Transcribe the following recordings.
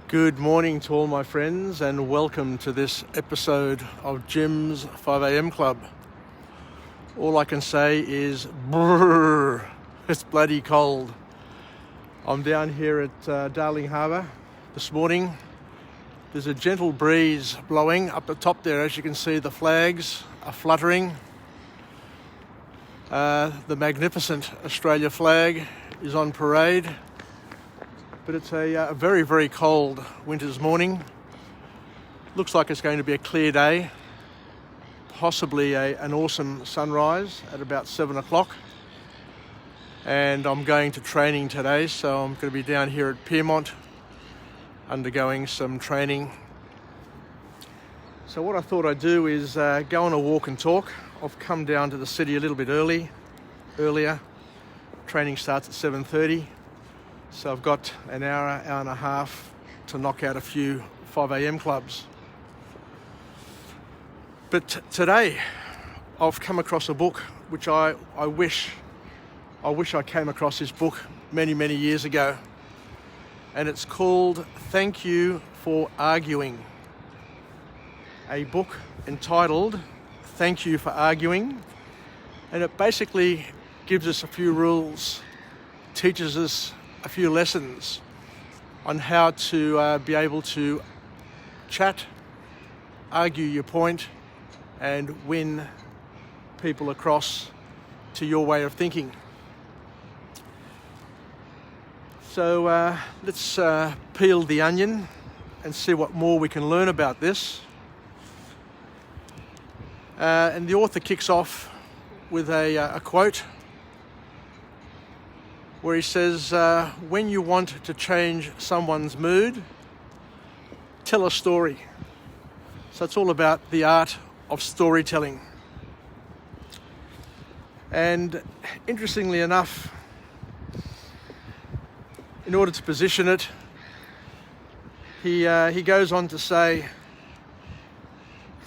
Good morning to all my friends and welcome to this episode of Jim's 5am Club. All I can say is brrr, it's bloody cold. I'm down here at Darling Harbour this morning. There's a gentle breeze blowing up the top there. As you can see, the flags are fluttering. The magnificent Australia flag is on parade. But it's a very, very cold winter's morning. Looks like it's going to be a clear day, possibly an awesome sunrise at about 7 o'clock. And I'm going to training today, so I'm going to be down here at Piermont undergoing some training. So what I thought I'd do is go on a walk and talk. I've come down to the city a little bit earlier. Training starts at 7:30. So I've got an hour and a half to knock out a few 5am clubs. But today I've come across a book which I wish I came across this book many, many years ago. And it's called Thank You for Arguing. A book entitled Thank You for Arguing. And it basically gives us a few rules, teaches us a few lessons on how to be able to chat, argue your point, and win people across to your way of thinking. So let's peel the onion and see what more we can learn about this. And the author kicks off with a quote where he says, when you want to change someone's mood, tell a story. So it's all about the art of storytelling. And interestingly enough, in order to position it, he goes on to say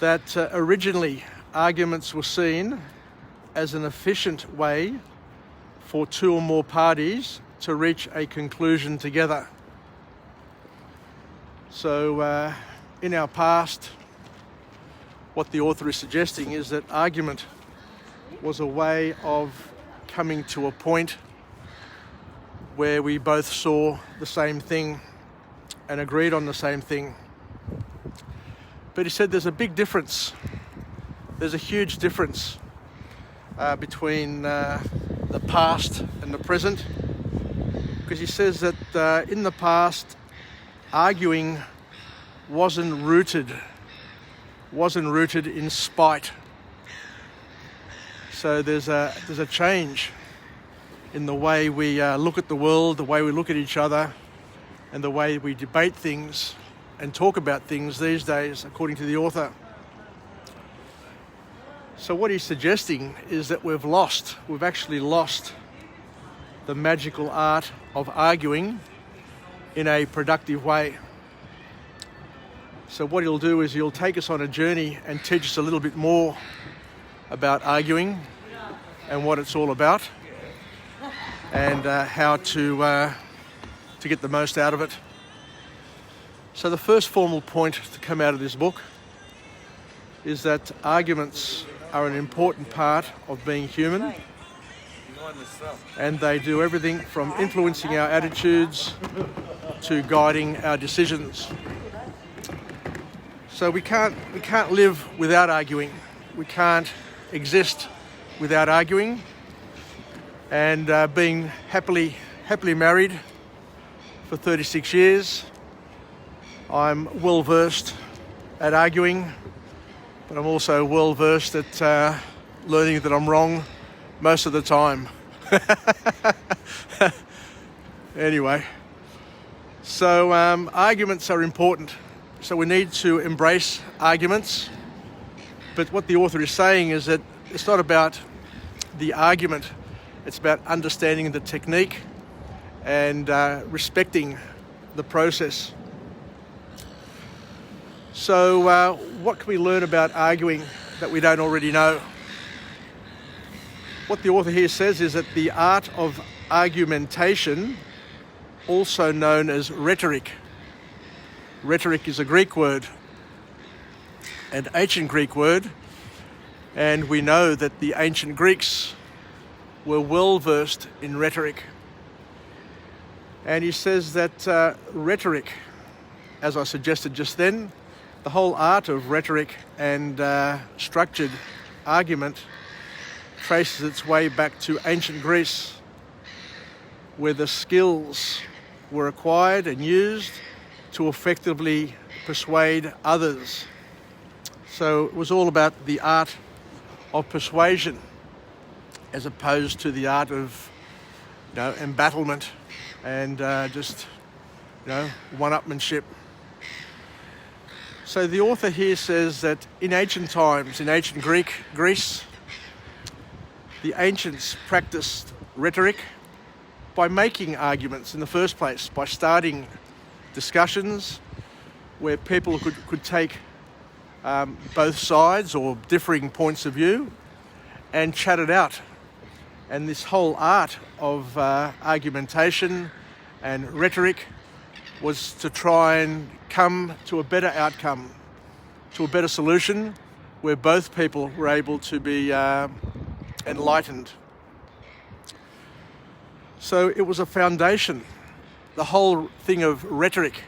that originally arguments were seen as an efficient way for two or more parties to reach a conclusion together. So in our past, what the author is suggesting is that argument was a way of coming to a point where we both saw the same thing and agreed on the same thing. But he said there's a big difference. There's a huge difference between the past and the present, because he says that in the past, arguing wasn't rooted in spite. So there's a change in the way we look at the world, the way we look at each other, and the way we debate things and talk about things these days, according to the author. So what he's suggesting is that we've actually lost the magical art of arguing in a productive way. So what he'll do is he'll take us on a journey and teach us a little bit more about arguing and what it's all about, and how to get the most out of it. So the first formal point to come out of this book is that arguments are an important part of being human, and they do everything from influencing our attitudes to guiding our decisions. So we can't live without arguing. We can't exist without arguing. And being happily married for 36 years, I'm well versed at arguing. But I'm also well versed at learning that I'm wrong most of the time. Anyway, so arguments are important. So we need to embrace arguments. But what the author is saying is that it's not about the argument. It's about understanding the technique and respecting the process. So what can we learn about arguing that we don't already know? What the author here says is that the art of argumentation, also known as rhetoric, Rhetoric is a Greek word, an ancient Greek word, and we know that the ancient Greeks were well versed in rhetoric. And he says that rhetoric, as I suggested just then, the whole art of rhetoric and structured argument traces its way back to ancient Greece, where the skills were acquired and used to effectively persuade others. So it was all about the art of persuasion as opposed to the art of embattlement and just one-upmanship. So the author here says that in ancient times, in ancient Greece, the ancients practiced rhetoric by making arguments in the first place, by starting discussions where people could take both sides or differing points of view and chat it out. And this whole art of argumentation and rhetoric was to try and come to a better outcome, to a better solution where both people were able to be enlightened. So it was a foundation. The whole thing of rhetoric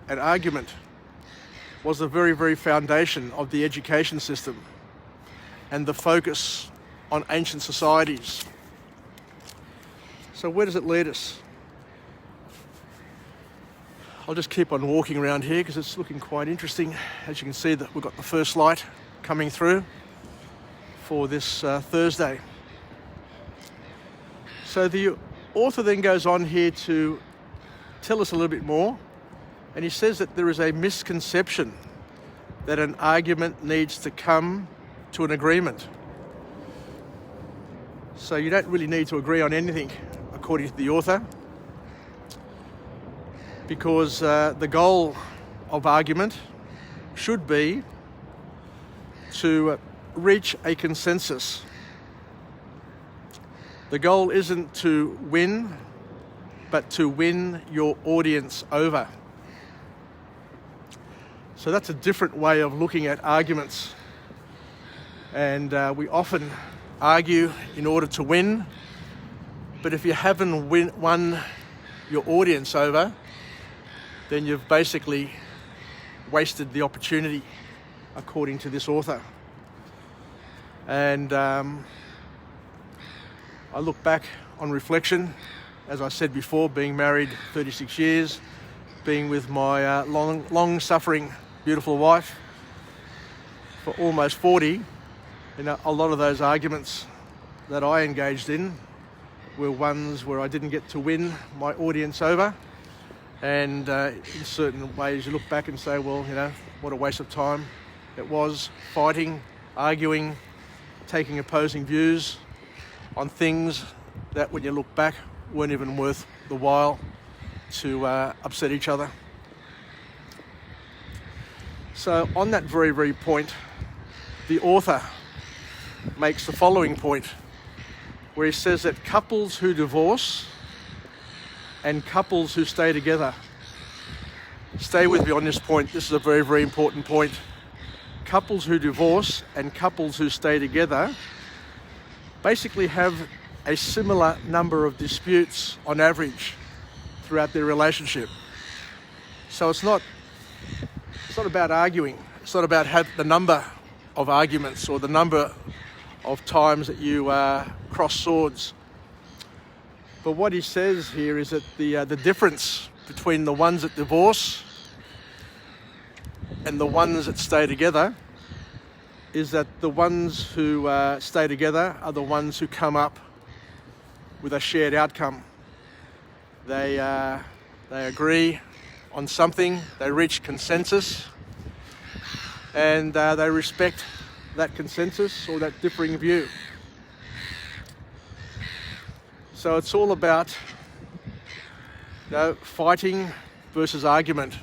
and argument was the very, very foundation of the education system and the focus on ancient societies. So where does it lead us? I'll just keep on walking around here because it's looking quite interesting. As you can see, that we've got the first light coming through for this Thursday. So the author then goes on here to tell us a little bit more, and he says that there is a misconception that an argument needs to come to an agreement. So you don't really need to agree on anything, according to the author, because the goal of argument should be to reach a consensus. The goal isn't to win, but to win your audience over. So that's a different way of looking at arguments. And we often argue in order to win, but if you haven't won your audience over, then you've basically wasted the opportunity, according to this author. And I look back on reflection, as I said before, being married 36 years, being with my long-suffering, beautiful wife for almost 40. A lot of those arguments that I engaged in were ones where I didn't get to win my audience over. And in certain ways you look back and say, well, what a waste of time it was, fighting, arguing, taking opposing views on things that, when you look back, weren't even worth the while to upset each other. So on that very, very point, the author makes the following point, where he says that couples who divorce and couples who stay together. Stay with me on this point. This is a very, very important point. Couples who divorce and couples who stay together basically have a similar number of disputes on average throughout their relationship. So it's not about arguing. It's not about the number of arguments or the number of times that you cross swords. But what he says here is that the difference between the ones that divorce and the ones that stay together is that the ones who stay together are the ones who come up with a shared outcome. They agree on something, they reach consensus, and they respect that consensus or that differing view. So it's all about fighting versus argument.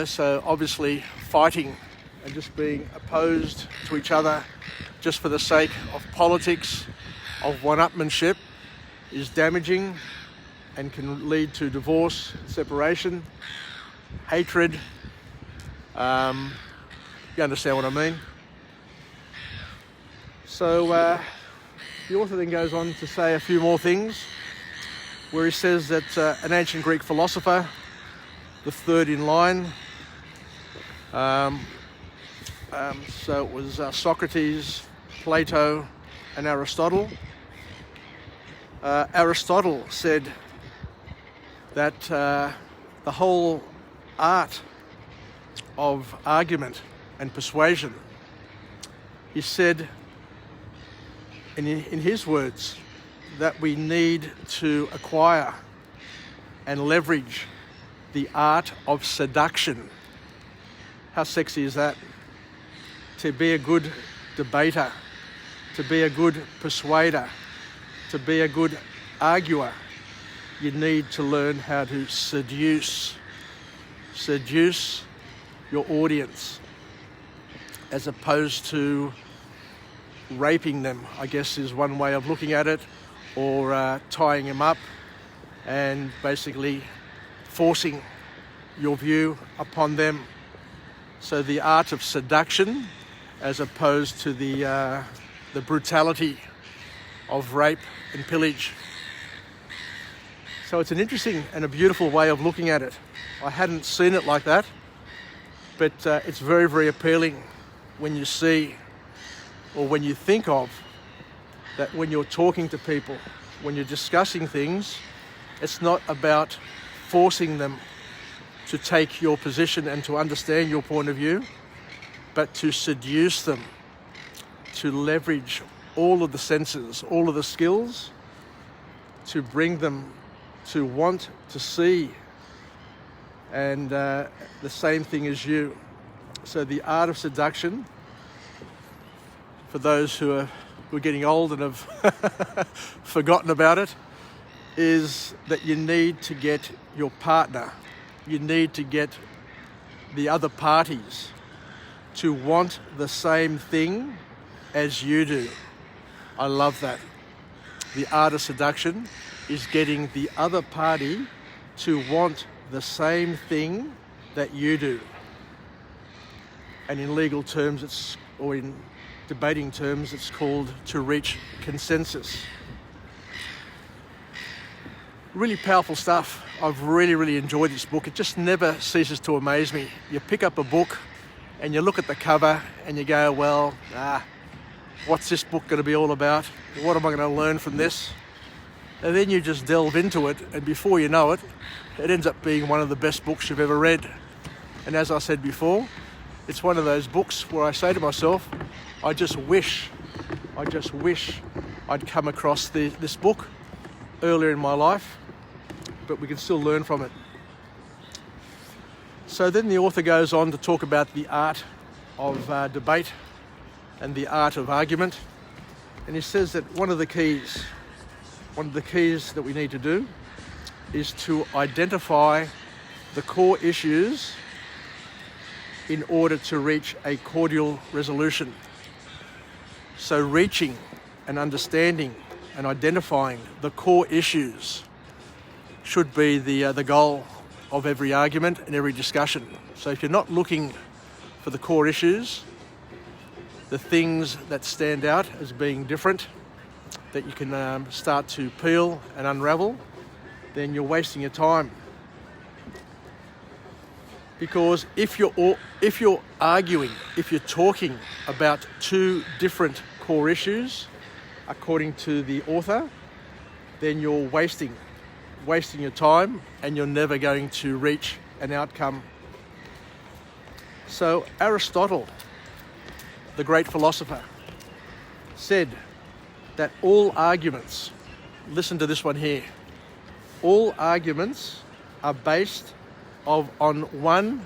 So obviously fighting and just being opposed to each other just for the sake of politics, of one-upmanship, is damaging and can lead to divorce, separation. hatred. You understand what I mean? So the author then goes on to say a few more things, where he says that an ancient Greek philosopher, the third in line, so it was Socrates, Plato, and Aristotle. Aristotle said that the whole art of argument and persuasion, he said, in his words, that we need to acquire and leverage the art of seduction. How sexy is that? To be a good debater, to be a good persuader, to be a good arguer, you need to learn how to seduce your audience, as opposed to raping them, I guess is one way of looking at it, or tying them up and basically forcing your view upon them. So the art of seduction, as opposed to the brutality of rape and pillage. So it's an interesting and a beautiful way of looking at it. I hadn't seen it like that, but it's very, very appealing when you see, or when you think of, that when you're talking to people, when you're discussing things, it's not about forcing them to take your position and to understand your point of view, but to seduce them, to leverage all of the senses, all of the skills, to bring them to want to see and the same thing as you. So the art of seduction, for those who are getting old and have forgotten about it, is that you need to get your partner, you need to get the other parties to want the same thing as you do. I love that. The art of seduction is getting the other party to want the same thing that you do. And in legal terms, or in debating terms, it's called to reach consensus. Really powerful stuff. I've really, really enjoyed this book. It just never ceases to amaze me. You pick up a book and you look at the cover and you go, well, what's this book going to be all about? What am I going to learn from this? And then you just delve into it, and before you know it, it ends up being one of the best books you've ever read. And as I said before, it's one of those books where I say to myself, I just wish I'd come across this book earlier in my life, but we can still learn from it. So then the author goes on to talk about the art of debate and the art of argument. And he says that one of the keys that we need to do is to identify the core issues in order to reach a cordial resolution. So reaching and understanding and identifying the core issues should be the goal of every argument and every discussion. So if you're not looking for the core issues, the things that stand out as being different, that you can start to peel and unravel, then you're wasting your time. Because if you're arguing, if you're talking about two different core issues, according to the author, then you're wasting your time and you're never going to reach an outcome. So Aristotle, the great philosopher, said that all arguments, listen to this one here, all arguments are based on one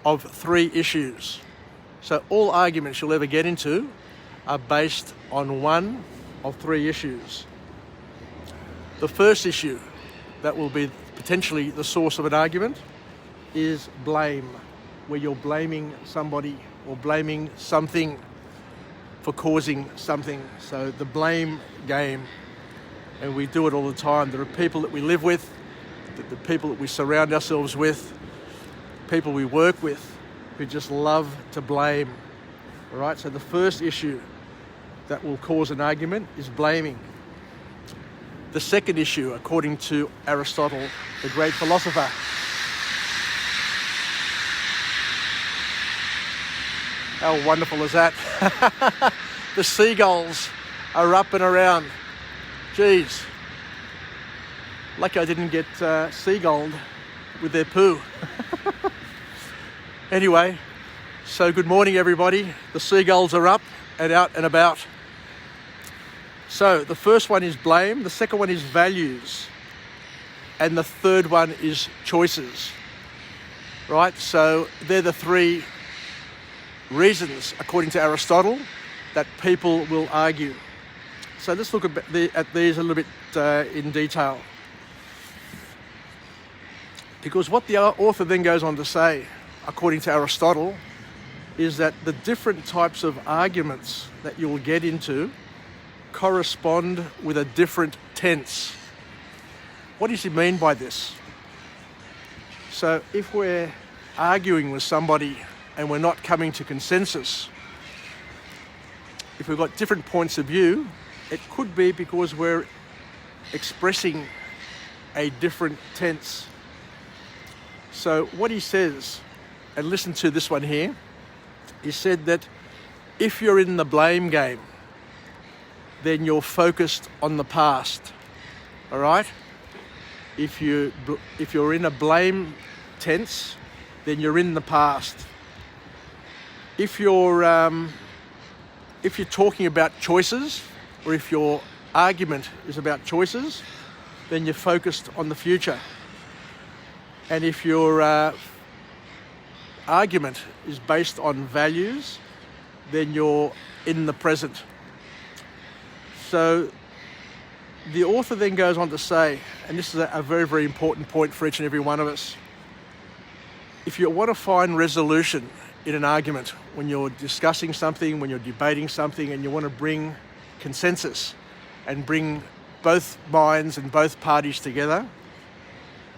of three issues. So all arguments you'll ever get into are based on one of three issues. The first issue that will be potentially the source of an argument is blame, where you're blaming somebody or blaming something for causing something. So the blame game, and we do it all the time. There are people that we live with, the people that we surround ourselves with, people we work with who just love to blame. All right, so the first issue that will cause an argument is blaming. The second issue, according to Aristotle, the great philosopher, how wonderful is that? The seagulls are up and around. Geez, lucky I didn't get seagulled with their poo. Anyway, so good morning everybody. The seagulls are up and out and about. So the first one is blame, the second one is values, and the third one is choices. Right, so they're the three reasons, according to Aristotle, that people will argue. So let's look at these a little bit in detail. Because what the author then goes on to say, according to Aristotle, is that the different types of arguments that you'll get into correspond with a different tense. What does he mean by this? So if we're arguing with somebody and we're not coming to consensus, if we've got different points of view, it could be because we're expressing a different tense. So what he says, and listen to this one here, he said that if you're in the blame game, then you're focused on the past. All right? If you're in a blame tense, then you're in the past. If you're talking about choices, or if your argument is about choices, then you're focused on the future. And if your argument is based on values, then you're in the present. So the author then goes on to say, and this is a very, very important point for each and every one of us, if you want to find resolution in an argument, when you're discussing something, when you're debating something, and you want to bring consensus and bring both minds and both parties together,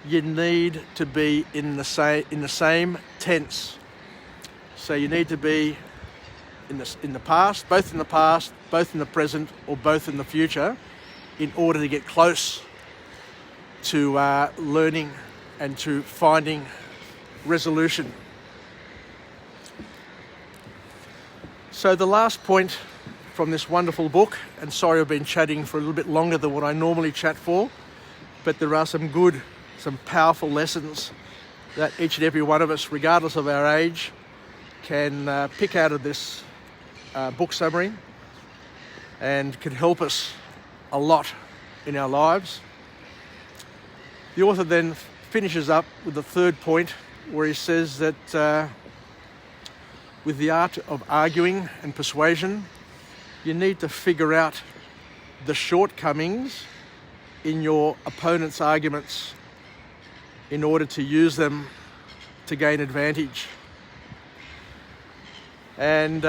you need to be in the same tense. So you need to be in the past, both in the present, or both in the future, in order to get close to learning and to finding resolution. So the last point from this wonderful book, and sorry I've been chatting for a little bit longer than what I normally chat for, but there are some powerful lessons that each and every one of us, regardless of our age, can pick out of this book summary, and can help us a lot in our lives. The author then finishes up with the third point, where he says that with the art of arguing and persuasion, you need to figure out the shortcomings in your opponent's arguments in order to use them to gain advantage. And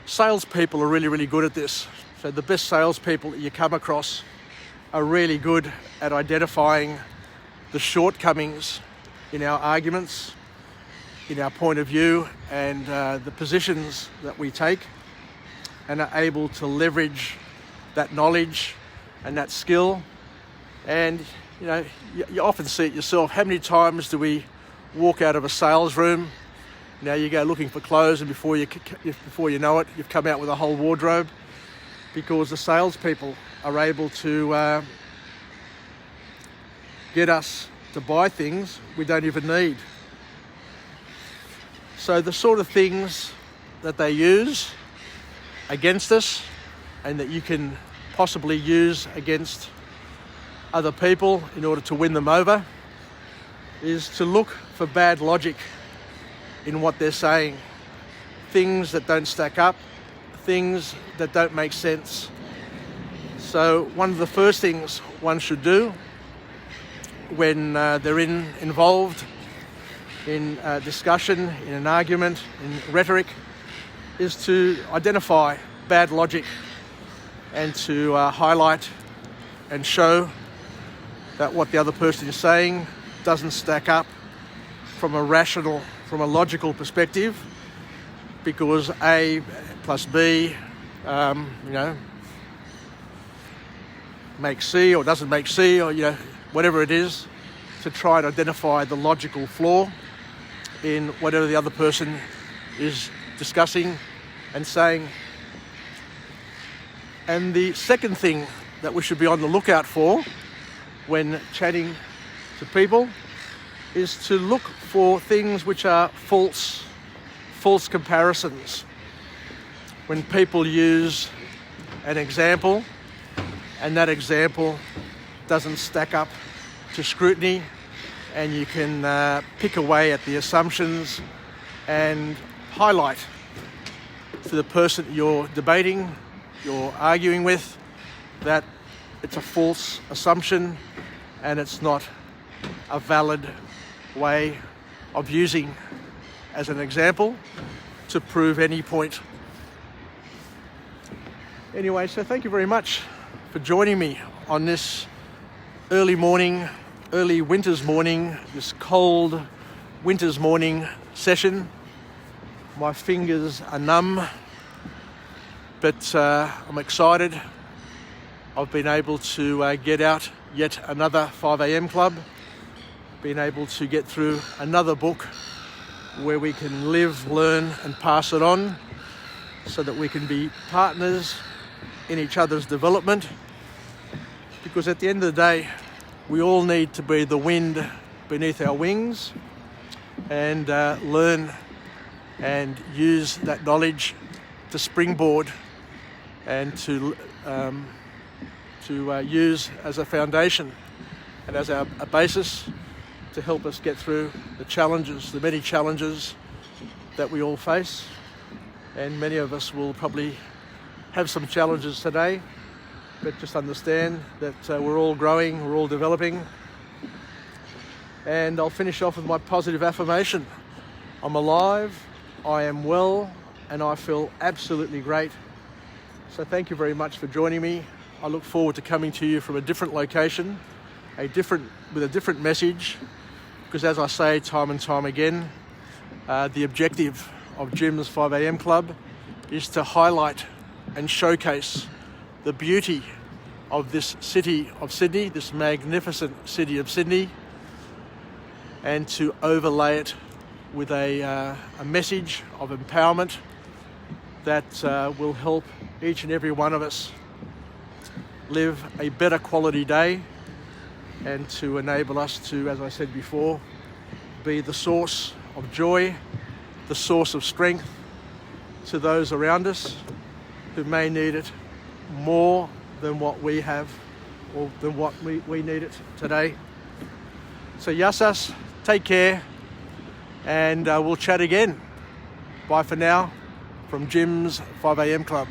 salespeople are really, really good at this. So the best salespeople that you come across are really good at identifying the shortcomings in our arguments, in our point of view, and the positions that we take, and are able to leverage that knowledge and that skill. And you often see it yourself. How many times do we walk out of a sales room? Now you go looking for clothes, and before you know it, you've come out with a whole wardrobe, because the salespeople are able to get us to buy things we don't even need. So the sort of things that they use against us, and that you can possibly use against other people in order to win them over, is to look for bad logic in what they're saying. Things that don't stack up, things that don't make sense. So one of the first things one should do when they're involved in a discussion, in an argument, in rhetoric, is to identify bad logic and to highlight and show that what the other person is saying doesn't stack up, from a logical perspective, because A plus B, makes C or doesn't make C, or whatever it is, to try and identify the logical flaw in whatever the other person is discussing and saying. And the second thing that we should be on the lookout for when chatting to people is to look for things which are false comparisons. When people use an example and that example doesn't stack up to scrutiny, and you can pick away at the assumptions and highlight to the person you're debating, you're arguing with, that it's a false assumption and it's not a valid way of using as an example to prove any point. Anyway, so thank you very much for joining me on this early winter's morning, this cold winter's morning session. My fingers are numb, but I'm excited. I've been able to get out yet another 5 a.m. club, been able to get through another book where we can live, learn and pass it on so that we can be partners in each other's development. Because at the end of the day, we all need to be the wind beneath our wings and learn and use that knowledge to springboard and to use as a foundation and as a basis to help us get through the many challenges that we all face. And many of us will probably have some challenges today, but just understand that we're all growing, we're all developing. And I'll finish off with my positive affirmation. I'm alive, I am well, and I feel absolutely great. So thank you very much for joining me. I look forward to coming to you from a different location, with a different message, because as I say time and time again, the objective of Jim's 5 a.m. Club is to highlight and showcase the beauty of this city of Sydney, this magnificent city of Sydney, and to overlay it with a message of empowerment that will help each and every one of us live a better quality day, and to enable us to, as I said before, be the source of joy, the source of strength to those around us who may need it more than what we have or than what we need it today. So Yassas, take care, and we'll chat again. Bye for now from Jim's 5 a.m. Club.